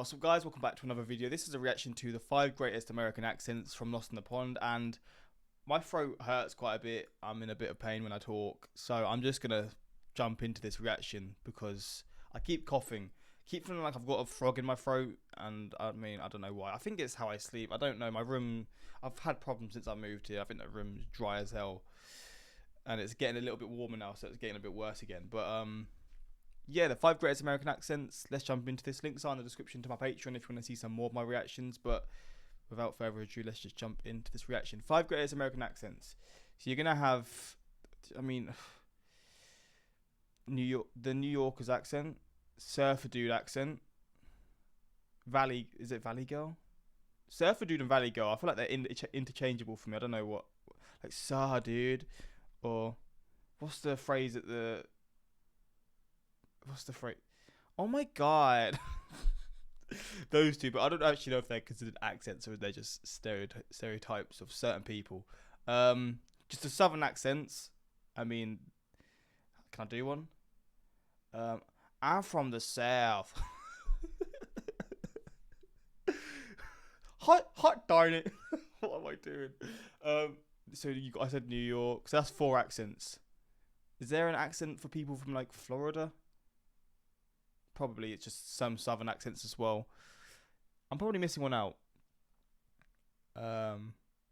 What's up, guys? Welcome back to another video. This is a reaction to the 5 greatest American accents from Lost in the Pond, and my throat hurts quite a bit. I'm in a bit of pain when I talk, so I'm just gonna jump into this reaction because I keep coughing, keep feeling like I've got a frog in my throat, and I mean, I don't know why. I think it's how I sleep. I don't know. My room, I've had problems since I moved here. I think the room's dry as hell, and it's getting a little bit warmer now, so it's getting a bit worse again. But yeah, the 5 greatest American accents. Let's jump into this. Links are in the description to my Patreon if you want to see some more of my reactions. But without further ado, let's just jump into this reaction. 5 greatest American accents. So you're gonna have, I mean, the New Yorker's accent, Surfer Dude accent, Valley. Is it Valley Girl? Surfer Dude and Valley Girl. I feel like they're interchangeable for me. I don't know what, like Sir Dude, or what's the phrase at the. What's the phrase? Oh my god. Those two, but I don't actually know if they're considered accents or they're just stereotypes of certain people. Just the southern accents. I mean, can I do one? I'm from the south. hot darn it. What am I doing? So I said New York. So that's 4 accents. Is there an accent for people from like Florida? Probably it's just some southern accents as well. I'm probably missing one out. But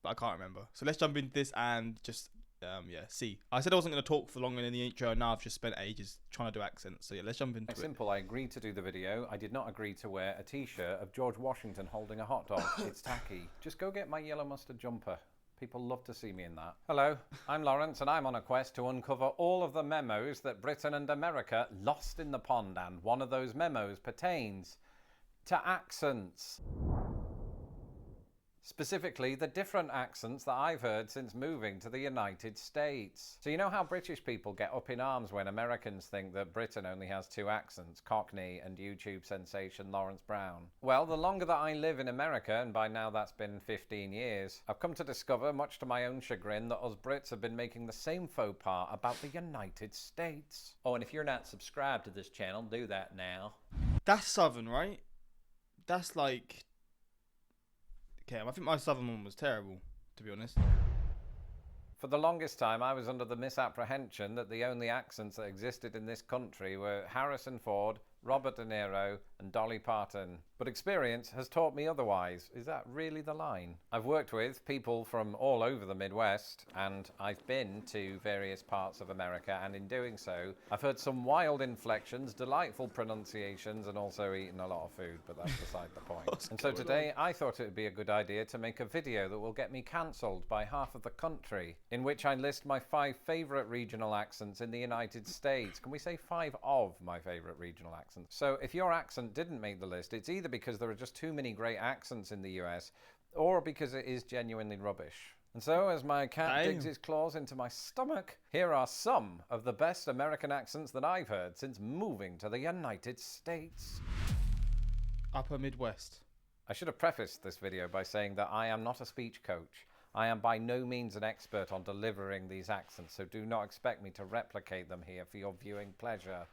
I can't remember. So let's jump into this and just see. I said I wasn't going to talk for longer in the intro, and now I've just spent ages trying to do accents. So yeah, let's jump into it. Simple. I agreed to do the video. I did not agree to wear a t-shirt of George Washington holding a hot dog. It's tacky. Just go get my yellow mustard jumper. People love to see me in that. Hello, I'm Lawrence, and I'm on a quest to uncover all of the memos that Britain and America lost in the pond, and one of those memos pertains to accents. Specifically, the different accents that I've heard since moving to the United States. So you know how British people get up in arms when Americans think that Britain only has 2 accents, Cockney and YouTube sensation Lawrence Brown? Well, the longer that I live in America, and by now that's been 15 years, I've come to discover, much to my own chagrin, that us Brits have been making the same faux pas about the United States. Oh, and if you're not subscribed to this channel, do that now. That's southern, right? That's like... Okay, I think my southern one was terrible, to be honest. For the longest time, I was under the misapprehension that the only accents that existed in this country were Harrison Ford, Robert De Niro, and Dolly Parton. But experience has taught me otherwise. Is that really the line? I've worked with people from all over the Midwest, and I've been to various parts of America, and in doing so, I've heard some wild inflections, delightful pronunciations, and also eaten a lot of food, but that's beside the point. And so today, I thought it would be a good idea to make a video that will get me cancelled by half of the country, in which I list my 5 favourite regional accents in the United States. Can we say 5 of my favourite regional accents? So if your accent didn't make the list, it's either because there are just too many great accents in the US, or because it is genuinely rubbish. And so, as my cat digs his claws into my stomach, here are some of the best American accents that I've heard since moving to the United States. Upper Midwest. I should have prefaced this video by saying that I am not a speech coach. I am by no means an expert on delivering these accents, so do not expect me to replicate them here for your viewing pleasure.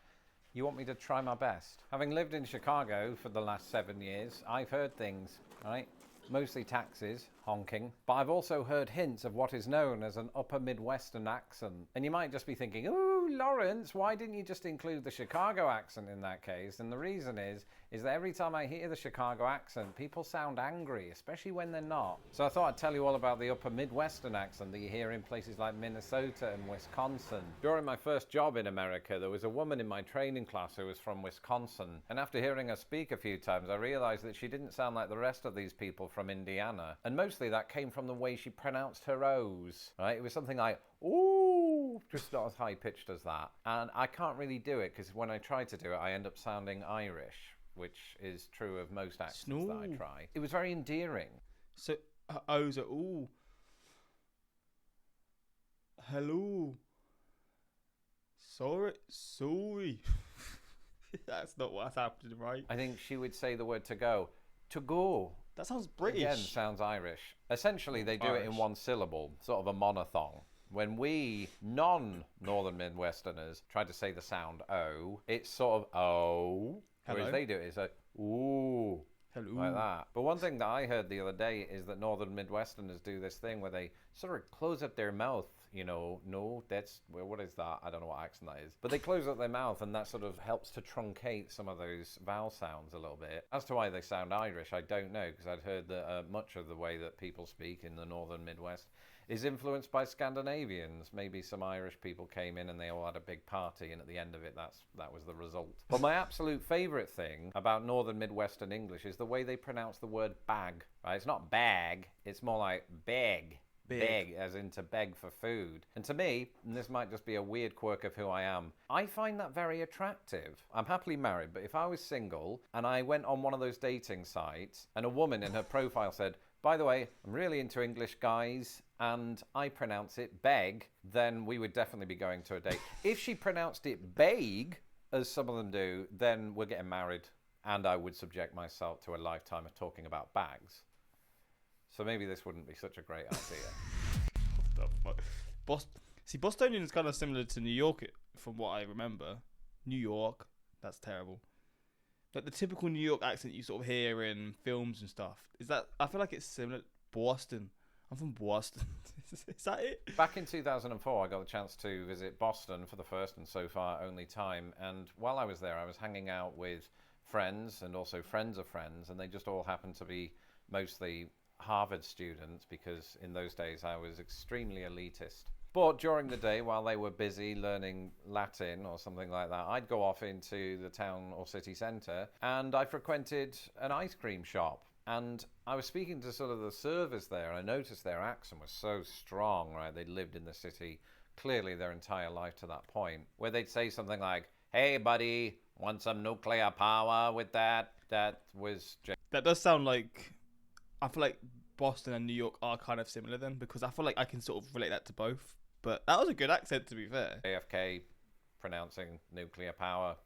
You want me to try my best? Having lived in Chicago for the last 7 years, I've heard things, right? Mostly taxis, honking, but I've also heard hints of what is known as an upper Midwestern accent. And you might just be thinking, ooh, Lawrence, why didn't you just include the Chicago accent in that case? And the reason is that every time I hear the Chicago accent, people sound angry, especially when they're not. So I thought I'd tell you all about the upper Midwestern accent that you hear in places like Minnesota and Wisconsin. During my first job in America, there was a woman in my training class who was from Wisconsin. And after hearing her speak a few times, I realized that she didn't sound like the rest of these people from Indiana. And mostly that came from the way she pronounced her O's, right? It was something like, ooh, just not as high pitched as that. And I can't really do it because when I try to do it, I end up sounding Irish, which is true of most accents that I try. It was very endearing. So O's are ooh. Hello. Sorry. That's not what's happening, right? I think she would say the word to go. To go. That sounds British. Again, sounds Irish. Essentially, they do it in one syllable, sort of a monothong. When we non-Northern Midwesterners try to say the sound O, it's sort of O. Whereas they do it, it's like, ooh. Hello. like that. But one thing that I heard the other day is that Northern Midwesterners do this thing where they sort of close up their mouth. You know, no, that's, well, what is that? I don't know what accent that is. But they close up their mouth, and that sort of helps to truncate some of those vowel sounds a little bit. As to why they sound Irish, I don't know, because I'd heard that much of the way that people speak in the Northern Midwest is influenced by Scandinavians. Maybe some Irish people came in and they all had a big party, and at the end of it, that was the result. But my absolute favourite thing about Northern Midwestern English is the way they pronounce the word bag. Right? It's not bag, it's more like beg. Beg, as in to beg for food. And to me, and this might just be a weird quirk of who I am, I find that very attractive. I'm happily married, but if I was single and I went on one of those dating sites and a woman in her profile said, by the way, I'm really into English guys and I pronounce it beg, then we would definitely be going to a date. If she pronounced it beg, as some of them do, then we're getting married, and I would subject myself to a lifetime of talking about bags. So maybe this wouldn't be such a great idea. What the fuck? See, Bostonian is kind of similar to New York, from what I remember. New York, that's terrible. Like the typical New York accent you sort of hear in films and stuff. Is that? I feel like it's similar. Boston. I'm from Boston. Is that it? Back in 2004, I got the chance to visit Boston for the first and so far only time. And while I was there, I was hanging out with friends and also friends of friends, and they just all happened to be mostly Harvard students, because in those days I was extremely elitist. But during the day, while they were busy learning Latin or something like that, I'd go off into the town or city centre and I frequented an ice cream shop. And I was speaking to sort of the servers there, and I noticed their accent was so strong, right? They'd lived in the city clearly their entire life to that point, where they'd say something like, hey buddy, want some nuclear power with that? That was... That does sound like... I feel like Boston and New York are kind of similar then, because I feel like I can sort of relate that to both. But that was a good accent, to be fair. JFK pronouncing nuclear power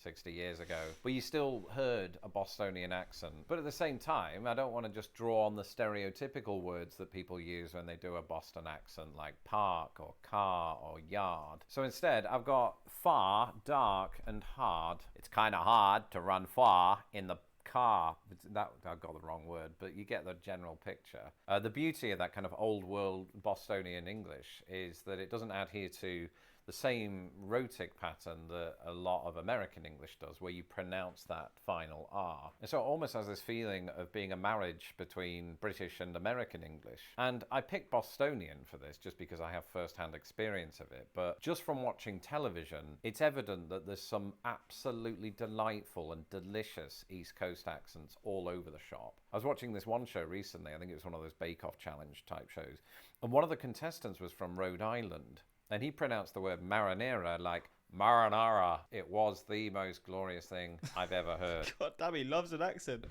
60 years ago. But you still heard a Bostonian accent. But at the same time, I don't want to just draw on the stereotypical words that people use when they do a Boston accent, like park or car or yard. So instead, I've got far, dark, and hard. It's kind of hard to run far in the car. That I got the wrong word, but you get the general picture. The beauty of that kind of old world Bostonian English is that it doesn't adhere to the same rhotic pattern that a lot of American English does, where you pronounce that final R. And so it almost has this feeling of being a marriage between British and American English. And I picked Bostonian for this just because I have first-hand experience of it. But just from watching television, it's evident that there's some absolutely delightful and delicious East Coast accents all over the shop. I was watching this one show recently, I think it was one of those Bake Off Challenge type shows, and one of the contestants was from Rhode Island. And he pronounced the word marinara like marinara. It was the most glorious thing I've ever heard. God damn, he loves an accent.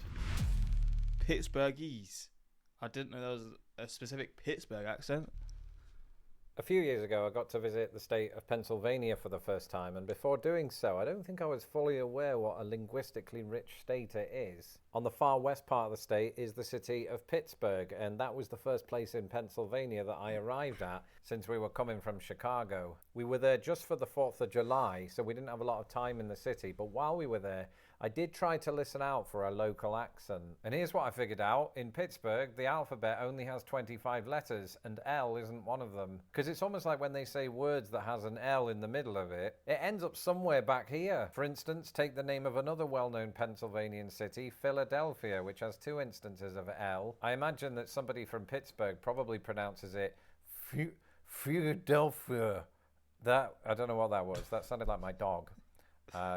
Pittsburghese. I didn't know there was a specific Pittsburgh accent. A few years ago, I got to visit the state of Pennsylvania for the first time, and before doing so, I don't think I was fully aware what a linguistically rich state it is. On the far west part of the state is the city of Pittsburgh, and that was the first place in Pennsylvania that I arrived at since we were coming from Chicago. We were there just for the 4th of July, so we didn't have a lot of time in the city, but while we were there, I did try to listen out for a local accent. And here's what I figured out. In Pittsburgh, the alphabet only has 25 letters, and L isn't one of them. Because it's almost like when they say words that has an L in the middle of it, it ends up somewhere back here. For instance, take the name of another well-known Pennsylvanian city, Philadelphia, which has 2 instances of L. I imagine that somebody from Pittsburgh probably pronounces it Philadelphia. That, I don't know what that was. That sounded like my dog.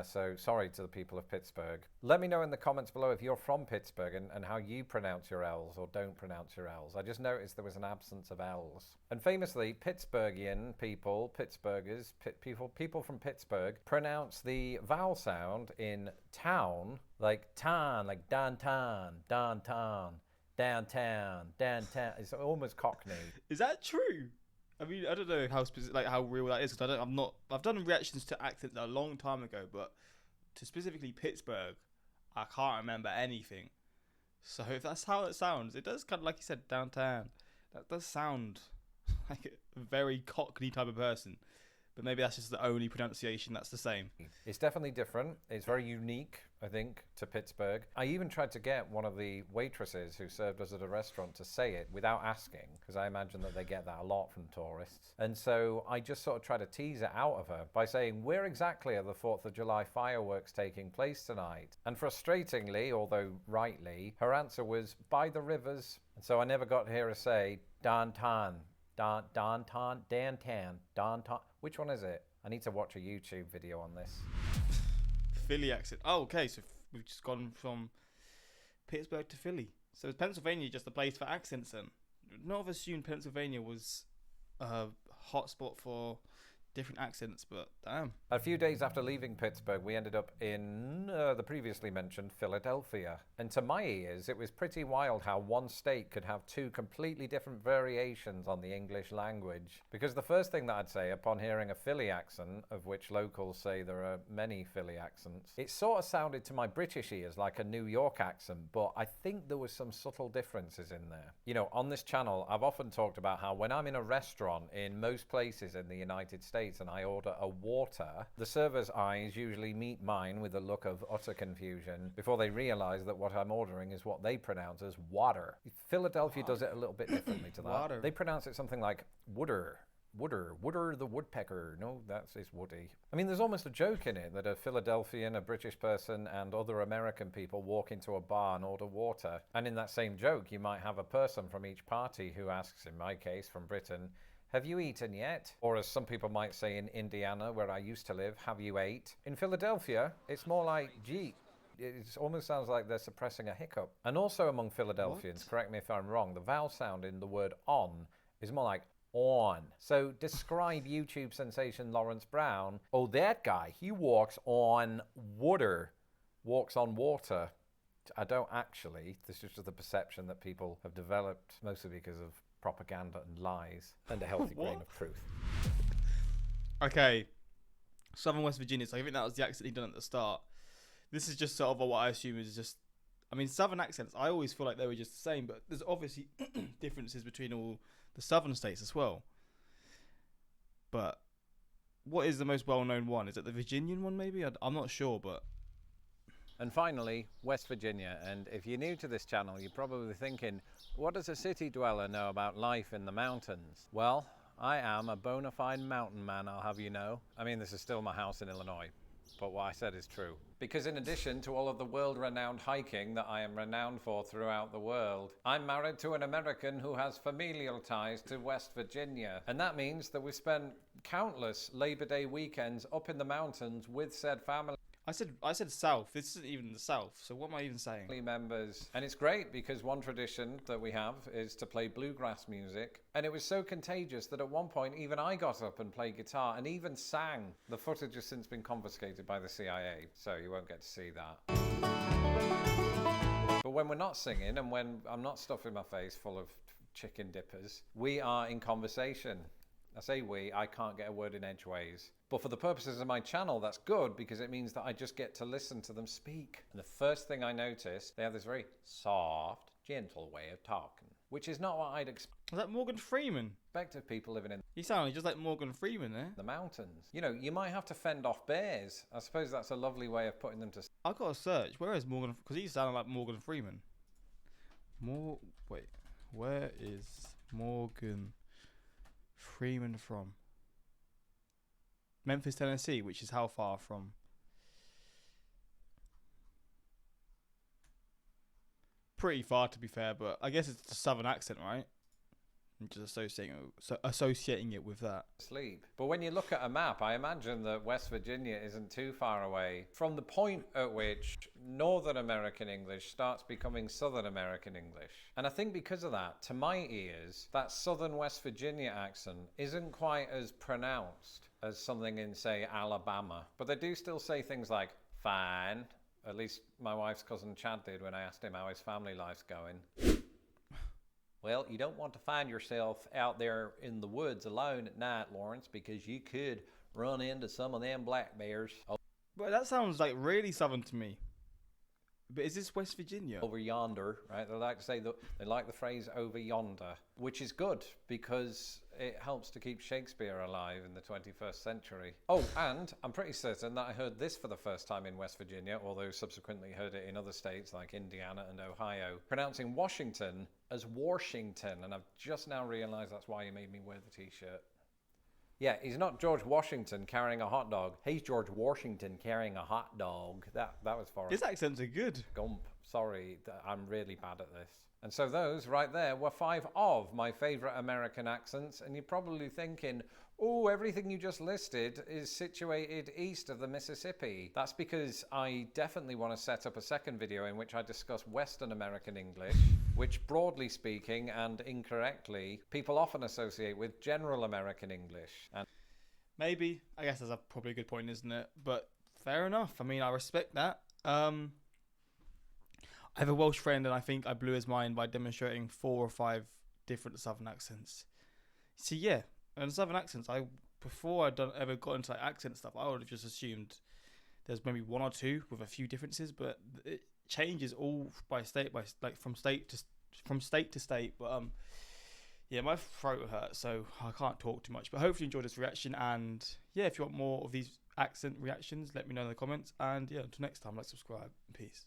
So sorry to the people of Pittsburgh. Let me know in the comments below if you're from Pittsburgh and how you pronounce your L's or don't pronounce your L's. I just noticed there was an absence of L's. And famously, Pittsburghian people, Pittsburghers, people from Pittsburgh pronounce the vowel sound in town like tan, like downtown, downtown, downtown, downtown. It's almost Cockney. Is that true? I mean, I don't know how how real that is, because I've done reactions to accents a long time ago, but to specifically Pittsburgh, I can't remember anything. So if that's how it sounds, it does kind of, like you said, downtown. That does sound like a very Cockney type of person. but maybe that's just the only pronunciation that's the same. It's definitely different. It's very unique, I think, to Pittsburgh. I even tried to get one of the waitresses who served us at a restaurant to say it without asking, because I imagine that they get that a lot from tourists. And so I just sort of tried to tease it out of her by saying, where exactly are the 4th of July fireworks taking place tonight? And frustratingly, although rightly, her answer was, by the rivers. And so I never got to hear her say, downtown, downtown, downtown. Which one is it? I need to watch a YouTube video on this. Philly accent. Oh, okay. So we've just gone from Pittsburgh to Philly. So is Pennsylvania just a place for accents then? Not have assumed Pennsylvania was a hotspot for different accents, but damn. A few days after leaving Pittsburgh, we ended up in the previously mentioned Philadelphia. And to my ears, it was pretty wild how one state could have two completely different variations on the English language. Because the first thing that I'd say upon hearing a Philly accent, of which locals say there are many Philly accents, it sort of sounded to my British ears like a New York accent, but I think there was some subtle differences in there. You know, on this channel, I've often talked about how when I'm in a restaurant in most places in the United States and I order a water, the server's eyes usually meet mine with a look of utter confusion before they realize that what I'm ordering is what they pronounce as water. Philadelphia does it a little bit differently to that. Water. They pronounce it something like wooder. Wooder the woodpecker. No, it's Woody. I mean, there's almost a joke in it that a Philadelphian, a British person, and other American people walk into a bar and order water. And in that same joke, you might have a person from each party who asks, in my case, from Britain, have you eaten yet? Or as some people might say in Indiana, where I used to live, have you ate? In Philadelphia, it's more like, gee. It almost sounds like they're suppressing a hiccup. And also among Philadelphians, correct me if I'm wrong, the vowel sound in the word on is more like on. So describe YouTube sensation Lawrence Brown. Oh, that guy, he walks on water. Walks on water. I don't actually. This is just the perception that people have developed, mostly because of propaganda and lies and a healthy grain of truth. Okay. Southern West Virginia. So I think that was the accent he done at the start. This is just sort of what I assume is just... I mean, Southern accents, I always feel like they were just the same, but there's obviously differences between all the Southern states as well. But what is the most well-known one? Is it the Virginian one, maybe? I'm not sure, but... And finally, West Virginia. And if you're new to this channel, you're probably thinking, what does a city dweller know about life in the mountains? Well, I am a bona fide mountain man, I'll have you know. I mean, this is still my house in Illinois, but what I said is true. Because in addition to all of the world-renowned hiking that I am renowned for throughout the world, I'm married to an American who has familial ties to West Virginia. And that means that we've spent countless Labor Day weekends up in the mountains with said family. I said south. This isn't even the south. So what am I even saying? Members. And it's great because one tradition that we have is to play bluegrass music. And it was so contagious that at one point even I got up and played guitar and even sang. The footage has since been confiscated by the CIA, so you won't get to see that. But when we're not singing and when I'm not stuffing my face full of chicken dippers, we are in conversation. I say we, I can't get a word in edgeways. But for the purposes of my channel, that's good because it means that I just get to listen to them speak. And the first thing I noticed, they have this very soft, gentle way of talking, which is not what I'd expect Is that Morgan Freeman? of people living in You sound just like Morgan Freeman there. the mountains. You know, you might have to fend off bears. I suppose that's a lovely way of putting them to... I got to search. Where is Morgan? Because he sounded like Morgan Freeman. Wait. Where is Morgan Freeman from? Memphis, Tennessee, which is how far from? Pretty far, to be fair, but I guess it's a southern accent, right? I'm just associating it with that. Sleep. But when you look at a map, I imagine that West Virginia isn't too far away from the point at which Northern American English starts becoming Southern American English. And I think because of that, to my ears, that Southern West Virginia accent isn't quite as pronounced as something in, say, Alabama. But they do still say things like, fine. At least my wife's cousin Chad did when I asked him how his family life's going. Well, you don't want to find yourself out there in the woods alone at night, Lawrence, because you could run into some of them black bears. Oh. But that sounds like really southern to me. But is this West Virginia? Over yonder, right? They like to say that they like the phrase over yonder, which is good because it helps to keep Shakespeare alive in the 21st century. Oh, and I'm pretty certain that I heard this for the first time in West Virginia, although subsequently heard it in other states like Indiana and Ohio, pronouncing Washington as Washington, and I've just now realized that's why he made me wear the t-shirt. Yeah, he's not George Washington carrying a hot dog. He's George Washington carrying a hot dog. That was for His accents are good. Gump. Sorry, I'm really bad at this. And so those right there were 5 of my favourite American accents, and you're probably thinking, oh, everything you just listed is situated east of the Mississippi. That's because I definitely want to set up a second video in which I discuss Western American English, which broadly speaking and incorrectly, people often associate with General American English. And Maybe. I guess that's probably a good point, isn't it? But fair enough. I mean, I respect that. I have a Welsh friend, and I think I blew his mind by demonstrating 4 or 5 different Southern accents. See, yeah, and Southern accents, before I'd ever got into like accent stuff, I would have just assumed there's maybe 1 or 2 with a few differences, but it changes all from state to state. But yeah, my throat hurts, so I can't talk too much. But hopefully you enjoyed this reaction, and yeah, if you want more of these accent reactions, let me know in the comments. And yeah, until next time, like, subscribe, and peace.